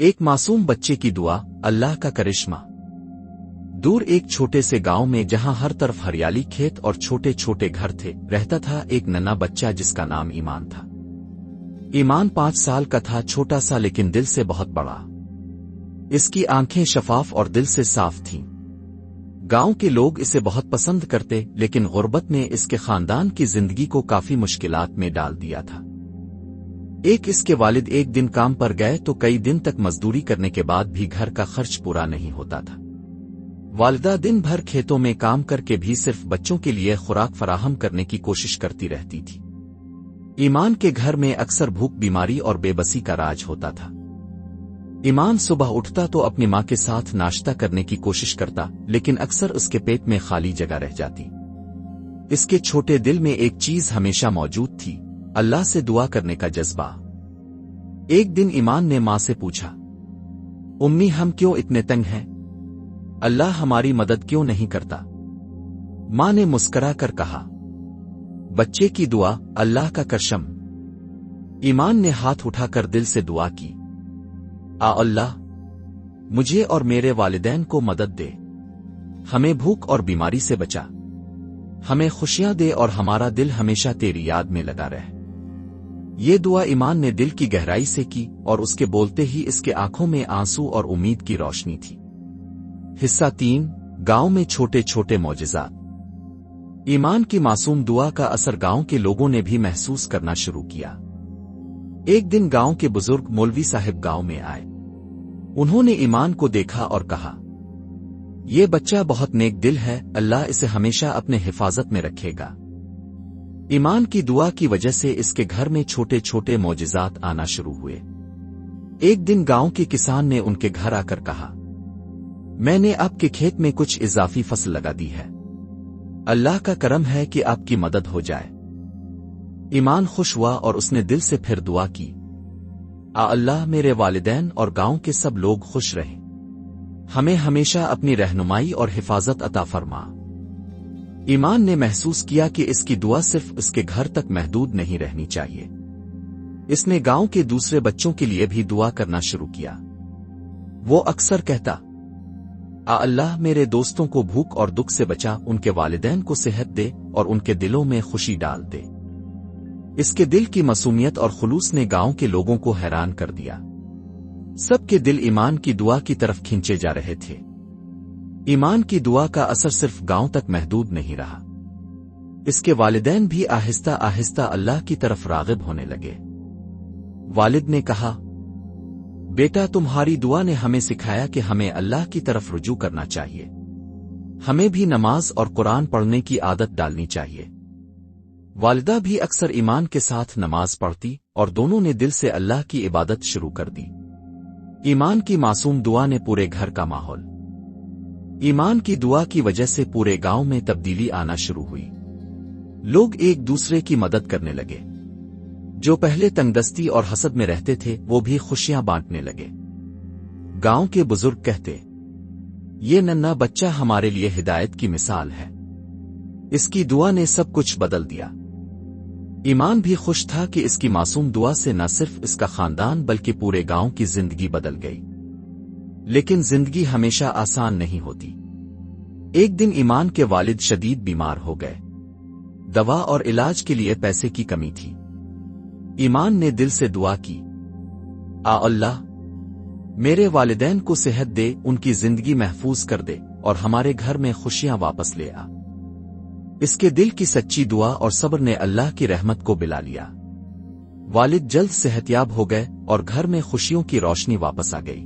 ایک معصوم بچے کی دعا، اللہ کا کرشمہ۔ دور ایک چھوٹے سے گاؤں میں جہاں ہر طرف ہریالی، کھیت اور چھوٹے چھوٹے گھر تھے، رہتا تھا ایک ننھا بچہ جس کا نام ایمان تھا۔ ایمان 5 سال کا تھا، چھوٹا سا لیکن دل سے بہت بڑا۔ اس کی آنکھیں شفاف اور دل سے صاف تھیں۔ گاؤں کے لوگ اسے بہت پسند کرتے، لیکن غربت نے اس کے خاندان کی زندگی کو کافی مشکلات میں ڈال دیا تھا۔ اس کے والد ایک دن کام پر گئے تو کئی دن تک مزدوری کرنے کے بعد بھی گھر کا خرچ پورا نہیں ہوتا تھا۔ والدہ دن بھر کھیتوں میں کام کر کے بھی صرف بچوں کے لیے خوراک فراہم کرنے کی کوشش کرتی رہتی تھی۔ ایمان کے گھر میں اکثر بھوک، بیماری اور بے بسی کا راج ہوتا تھا۔ ایمان صبح اٹھتا تو اپنی ماں کے ساتھ ناشتہ کرنے کی کوشش کرتا، لیکن اکثر اس کے پیٹ میں خالی جگہ رہ جاتی۔ اس کے چھوٹے دل میں ایک چیز ہمیشہ موجود تھی، اللہ سے دعا کرنے کا جذبہ۔ ایک دن ایمان نے ماں سے پوچھا، امی ہم کیوں اتنے تنگ ہیں؟ اللہ ہماری مدد کیوں نہیں کرتا؟ ماں نے مسکرا کر کہا، بچے کی دعا اللہ کا کرشم۔ ایمان نے ہاتھ اٹھا کر دل سے دعا کی، اللہ مجھے اور میرے والدین کو مدد دے، ہمیں بھوک اور بیماری سے بچا، ہمیں خوشیاں دے اور ہمارا دل ہمیشہ تیری یاد میں لگا رہے۔ یہ دعا ایمان نے دل کی گہرائی سے کی، اور اس کے بولتے ہی اس کے آنکھوں میں آنسو اور امید کی روشنی تھی۔ حصہ 3، گاؤں میں چھوٹے چھوٹے معجزات۔ ایمان کی معصوم دعا کا اثر گاؤں کے لوگوں نے بھی محسوس کرنا شروع کیا۔ ایک دن گاؤں کے بزرگ مولوی صاحب گاؤں میں آئے۔ انہوں نے ایمان کو دیکھا اور کہا، یہ بچہ بہت نیک دل ہے، اللہ اسے ہمیشہ اپنے حفاظت میں رکھے گا۔ ایمان کی دعا کی وجہ سے اس کے گھر میں چھوٹے چھوٹے معجزات آنا شروع ہوئے۔ ایک دن گاؤں کے کسان نے ان کے گھر آ کر کہا، میں نے آپ کے کھیت میں کچھ اضافی فصل لگا دی ہے، اللہ کا کرم ہے کہ آپ کی مدد ہو جائے۔ ایمان خوش ہوا اور اس نے دل سے پھر دعا کی، اللہ میرے والدین اور گاؤں کے سب لوگ خوش رہیں، ہمیں ہمیشہ اپنی رہنمائی اور حفاظت عطا فرما۔ ایمان نے محسوس کیا کہ اس کی دعا صرف اس کے گھر تک محدود نہیں رہنی چاہیے۔ اس نے گاؤں کے دوسرے بچوں کے لیے بھی دعا کرنا شروع کیا۔ وہ اکثر کہتا، اللہ میرے دوستوں کو بھوک اور دکھ سے بچا، ان کے والدین کو صحت دے اور ان کے دلوں میں خوشی ڈال دے۔ اس کے دل کی معصومیت اور خلوص نے گاؤں کے لوگوں کو حیران کر دیا۔ سب کے دل ایمان کی دعا کی طرف کھینچے جا رہے تھے۔ ایمان کی دعا کا اثر صرف گاؤں تک محدود نہیں رہا، اس کے والدین بھی آہستہ آہستہ اللہ کی طرف راغب ہونے لگے۔ والد نے کہا، بیٹا تمہاری دعا نے ہمیں سکھایا کہ ہمیں اللہ کی طرف رجوع کرنا چاہیے، ہمیں بھی نماز اور قرآن پڑھنے کی عادت ڈالنی چاہیے۔ والدہ بھی اکثر ایمان کے ساتھ نماز پڑھتی اور دونوں نے دل سے اللہ کی عبادت شروع کر دی۔ ایمان کی معصوم دعا نے پورے گھر کا ماحول، ایمان کی دعا کی وجہ سے پورے گاؤں میں تبدیلی آنا شروع ہوئی۔ لوگ ایک دوسرے کی مدد کرنے لگے، جو پہلے تنگدستی اور حسد میں رہتے تھے وہ بھی خوشیاں بانٹنے لگے۔ گاؤں کے بزرگ کہتے، یہ ننھا بچہ ہمارے لیے ہدایت کی مثال ہے، اس کی دعا نے سب کچھ بدل دیا۔ ایمان بھی خوش تھا کہ اس کی معصوم دعا سے نہ صرف اس کا خاندان بلکہ پورے گاؤں کی زندگی بدل گئی۔ لیکن زندگی ہمیشہ آسان نہیں ہوتی۔ ایک دن ایمان کے والد شدید بیمار ہو گئے، دوا اور علاج کے لیے پیسے کی کمی تھی۔ ایمان نے دل سے دعا کی، اللہ میرے والدین کو صحت دے، ان کی زندگی محفوظ کر دے اور ہمارے گھر میں خوشیاں واپس لے آ۔ اس کے دل کی سچی دعا اور صبر نے اللہ کی رحمت کو بلا لیا۔ والد جلد صحت یاب ہو گئے اور گھر میں خوشیوں کی روشنی واپس آ گئی۔